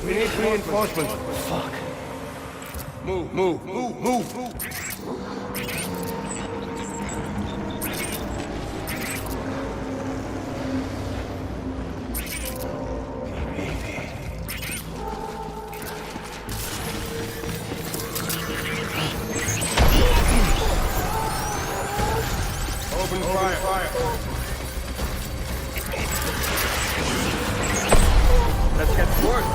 We need reinforcements. Fuck. Move. Open fire. Let's get to work.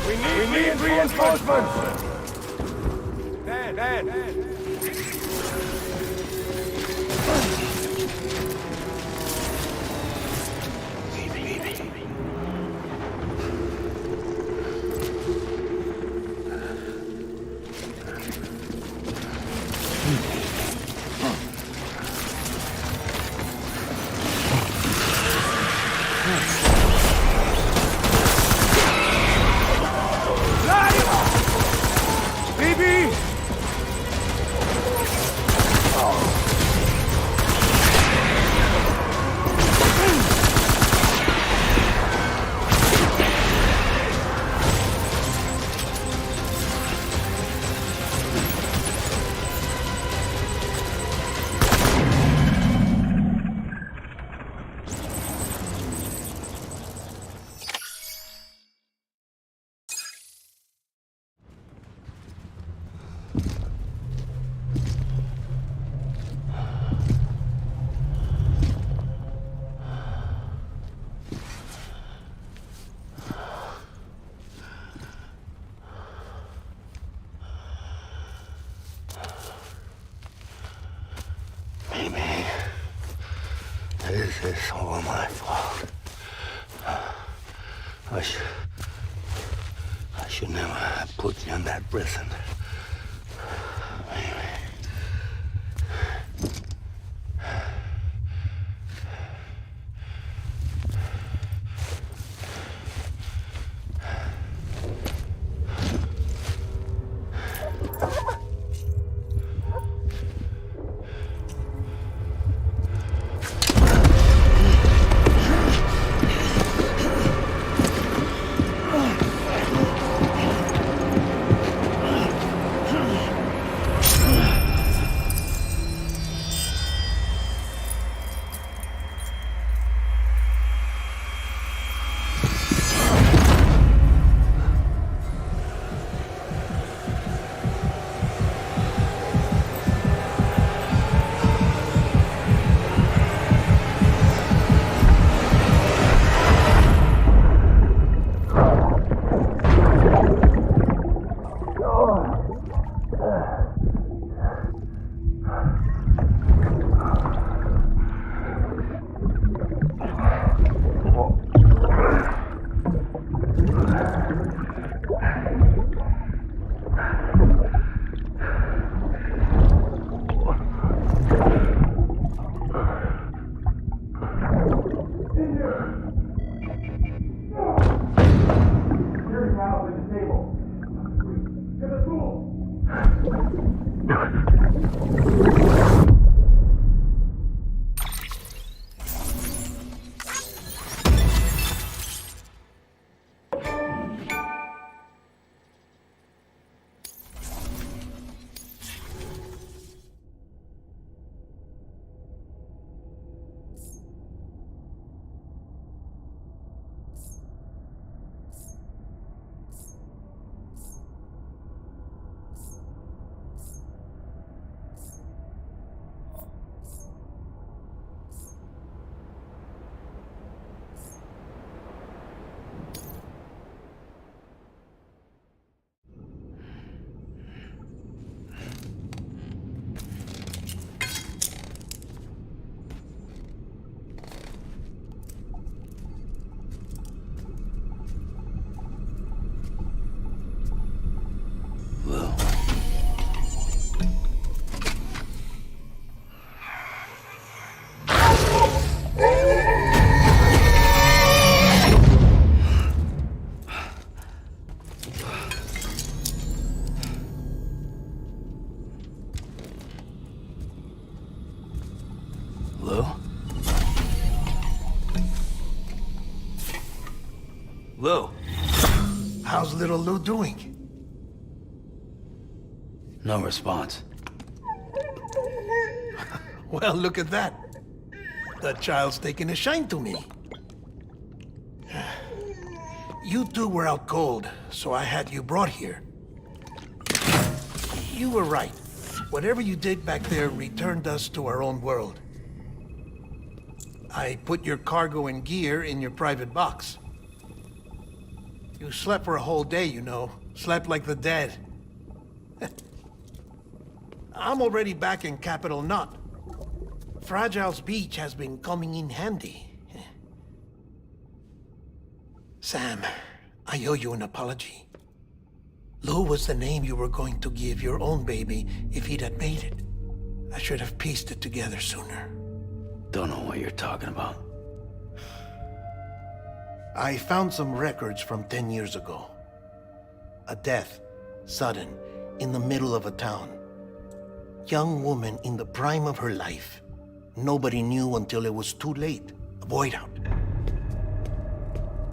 We need reinforcements! Dead. This is all my fault. I should never have put you in that prison. Anyway. Lou. How's little Lou doing? No response. Well, look at that. The child's taking a shine to me. You two were out cold, so I had you brought here. You were right. Whatever you did back there returned us to our own world. I put your cargo and gear in your private box. You slept for a whole day, you know. Slept like the dead. I'm already back in Capital Knot. Fragile's beach has been coming in handy. Sam, I owe you an apology. Lou was the name you were going to give your own baby if he'd had made it. I should have pieced it together sooner. Don't know what you're talking about. I found some records from 10 years ago. A death, sudden, in the middle of a town. Young woman in the prime of her life. Nobody knew until it was too late. A void out.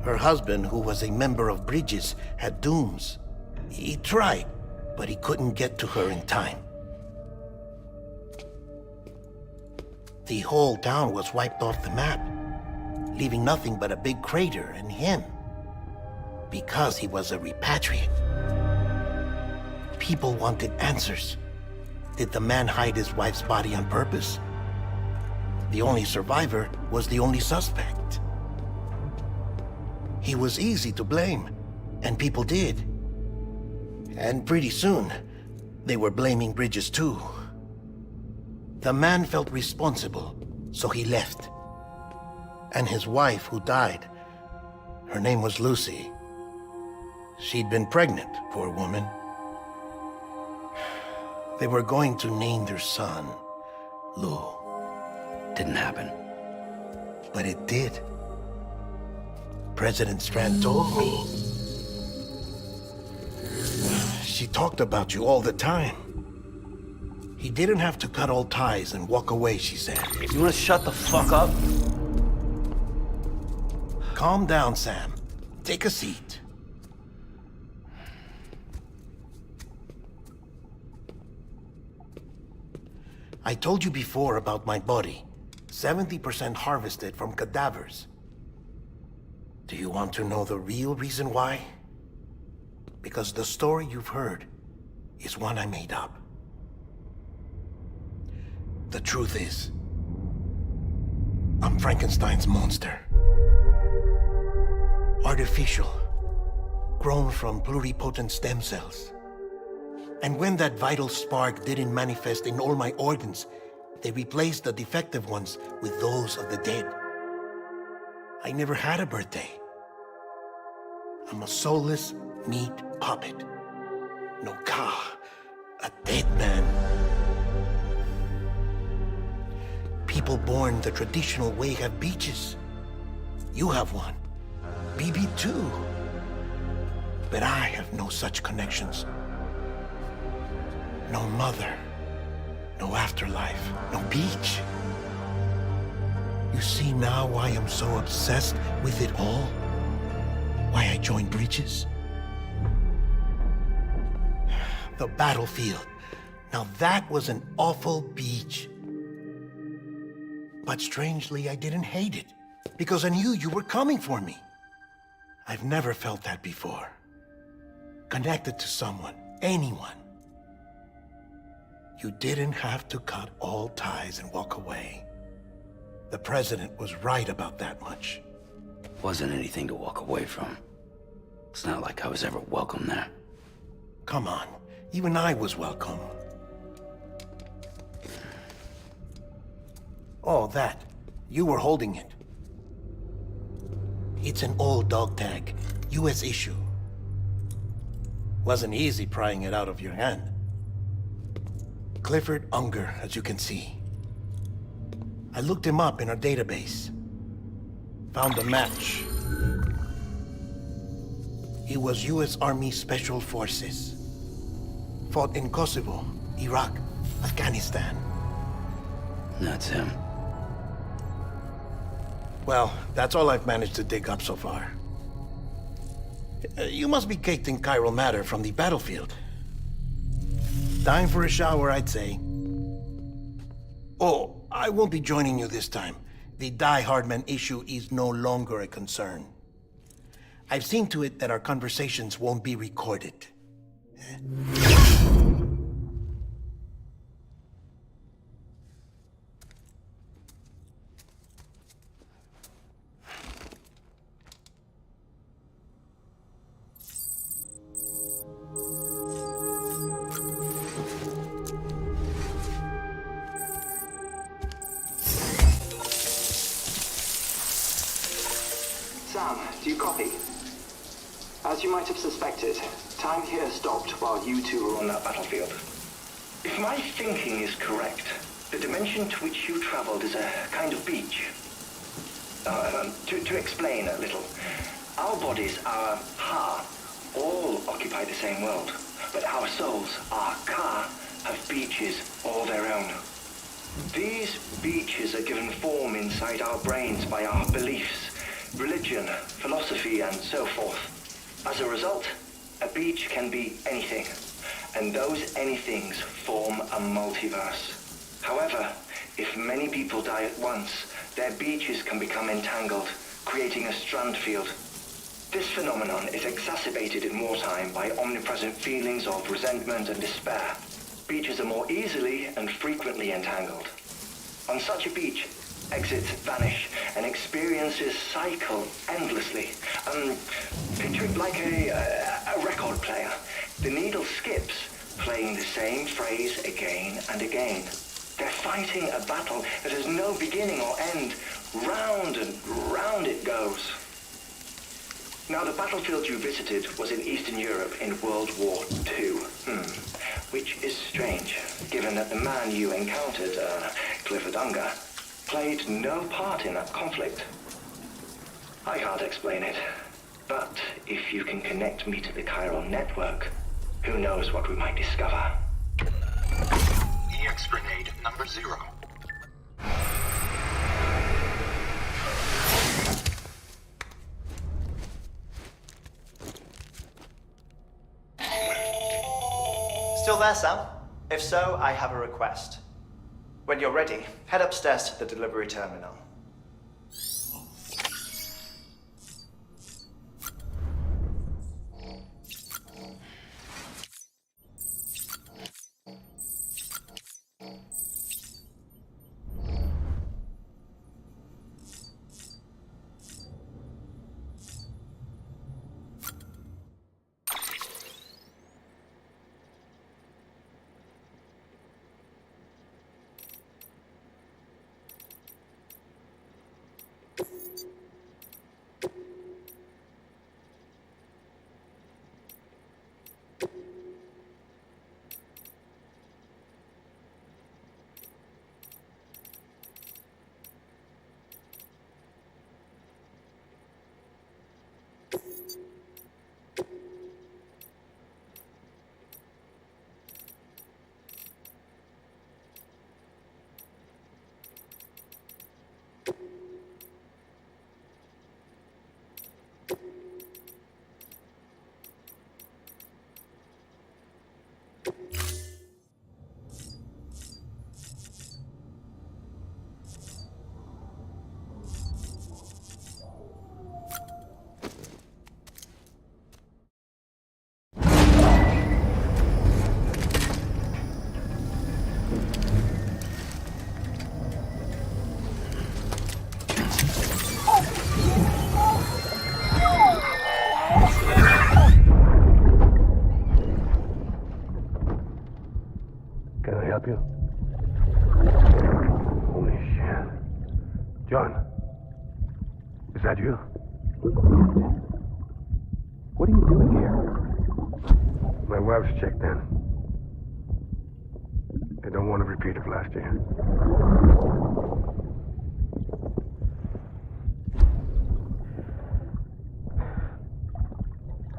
Her husband, who was a member of Bridges, had dooms. He tried, but he couldn't get to her in time. The whole town was wiped off the map, leaving nothing but a big crater and him. Because he was a repatriate. People wanted answers. Did the man hide his wife's body on purpose? The only survivor was the only suspect. He was easy to blame, and people did. And pretty soon, they were blaming Bridges too. The man felt responsible, so he left. And his wife, who died, her name was Lucy. She'd been pregnant, poor woman. They were going to name their son Lou. Didn't happen. But it did. President Strand told me. She talked about you all the time. He didn't have to cut all ties and walk away, she said. You wanna shut the fuck up? Calm down, Sam. Take a seat. I told you before about my body. 70% harvested from cadavers. Do you want to know the real reason why? Because the story you've heard is one I made up. The truth is, I'm Frankenstein's monster. Artificial, grown from pluripotent stem cells. And when that vital spark didn't manifest in all my organs, they replaced the defective ones with those of the dead. I never had a birthday. I'm a soulless meat puppet. No car, a dead man. People born the traditional way have beaches. You have one. BB too. But I have no such connections. No mother, no afterlife, no beach. You see now why I'm so obsessed with it all? Why I joined Breaches? The battlefield. Now that was an awful beach. But strangely, I didn't hate it, because I knew you were coming for me. I've never felt that before. Connected to someone, anyone. You didn't have to cut all ties and walk away. The president was right about that much. Wasn't anything to walk away from. It's not like I was ever welcome there. Come on, even I was welcome. Oh, that. You were holding it. It's an old dog tag, US issue. Wasn't easy prying it out of your hand. Clifford Unger, as you can see. I looked him up in our database. Found a match. He was US Army Special Forces. Fought in Kosovo, Iraq, Afghanistan. That's him. Well, that's all I've managed to dig up so far. You must be caked in chiral matter from the battlefield. Time for a shower, I'd say. Oh, I won't be joining you this time. The Die Heartman issue is no longer a concern. I've seen to it that our conversations won't be recorded. Sam, do you copy? As you might have suspected, time here stopped while you two were on that battlefield. If my thinking is correct, the dimension to which you traveled is a kind of beach. To explain a little, our bodies, our ha, all occupy the same world, but our souls, our ka, have beaches all their own. These beaches are given form inside our brains by our beliefs, religion, philosophy, and so forth. As a result, a beach can be anything, and those anythings form a multiverse. However, if many people die at once, their beaches can become entangled, creating a strand field. This phenomenon is exacerbated in wartime by omnipresent feelings of resentment and despair. Beaches are more easily and frequently entangled. On such a beach, exits vanish and experiences cycle endlessly. Picture it like a record player. The needle skips, playing the same phrase again and again. They're fighting a battle that has no beginning or end. Round and round it goes. Now, the battlefield you visited was in Eastern Europe in World War II. Which is strange, given that the man you encountered, Clifford Unger, played no part in that conflict. I can't explain it, but if you can connect me to the chiral network, who knows what we might discover. EX grenade number 0. Still there, Sam? If so, I have a request. When you're ready, head upstairs to the delivery terminal. Can I help you? Holy shit. John, is that you? What are you doing here? My wife's checked in. I don't want to repeat of last year.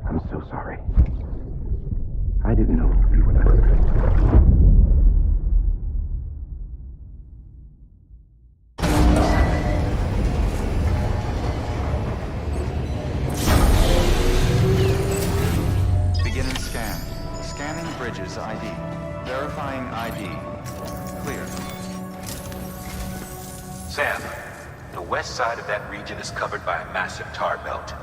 I'm so sorry. I didn't know you were that. Beginning scan. Scanning bridges ID. Verifying ID. Clear. Sam, the west side of that region is covered by a massive tar belt.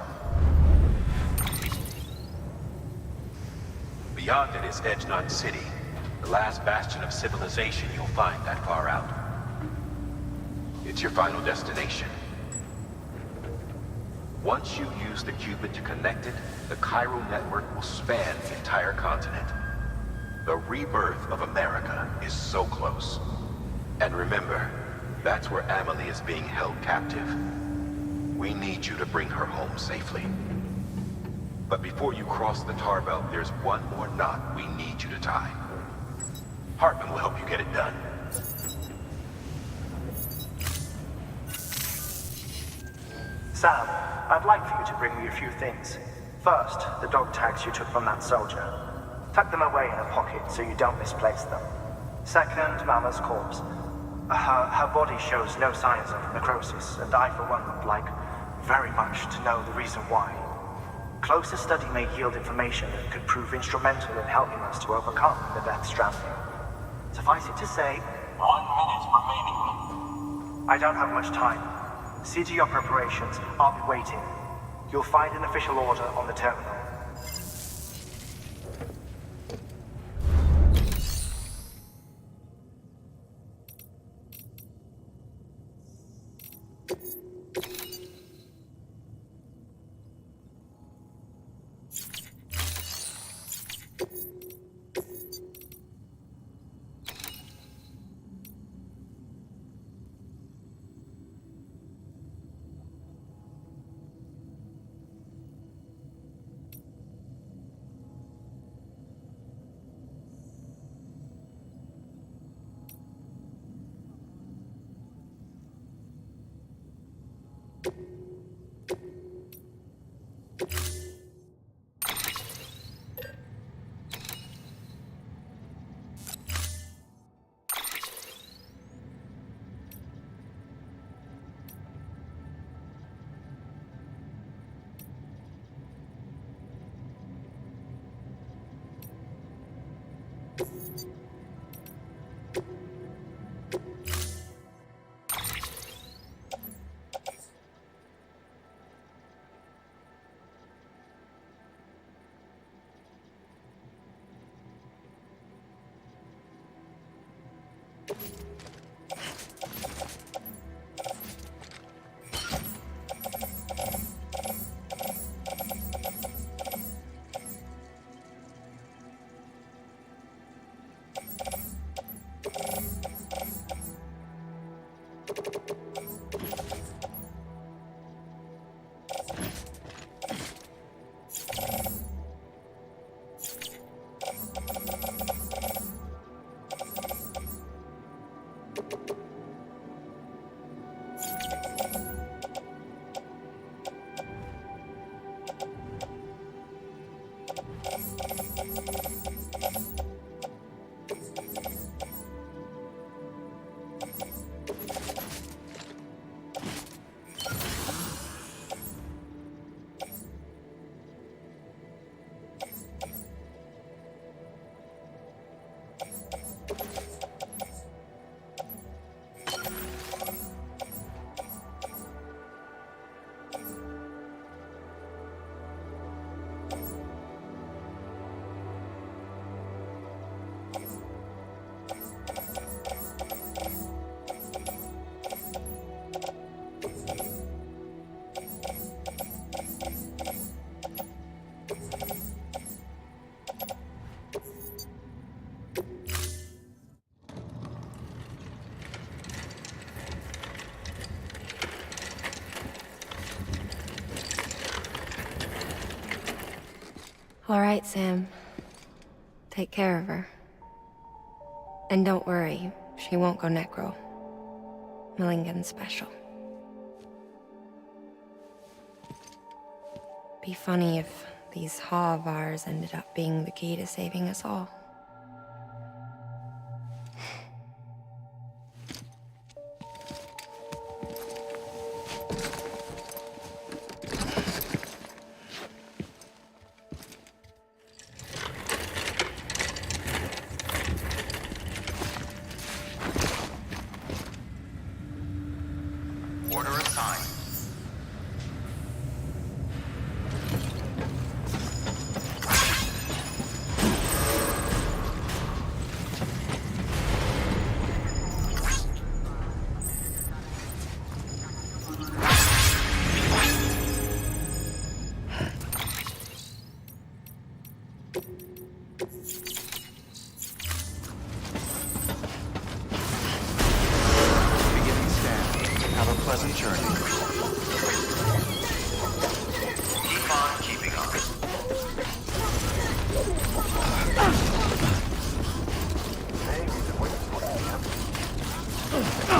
Beyond it is Edgenut City, the last bastion of civilization you'll find that far out. It's your final destination. Once you use the Cubit to connect it, the chiral network will span the entire continent. The rebirth of America is so close. And remember, that's where Amelie is being held captive. We need you to bring her home safely. But before you cross the tar belt, there's one more knot we need you to tie. Heartman will help you get it done. Sam, I'd like for you to bring me a few things. First, the dog tags you took from that soldier. Tuck them away in a pocket so you don't misplace them. Second, Mama's corpse. Her body shows no signs of necrosis, and I, for one, would like very much to know the reason why. Closer study may yield information that could prove instrumental in helping us to overcome the death stranding. Suffice it to say, 1 minute remaining. I don't have much time. See to your preparations. I'll be waiting. You'll find an official order on the terminal. All right, Sam. Take care of her. And don't worry, she won't go necro. Millingan's special. Be funny if these Ha of ours ended up being the key to saving us all. Order assigned. Beginning scan. Have a pleasant journey. Keep on keeping on. Hey, we've been waiting for you.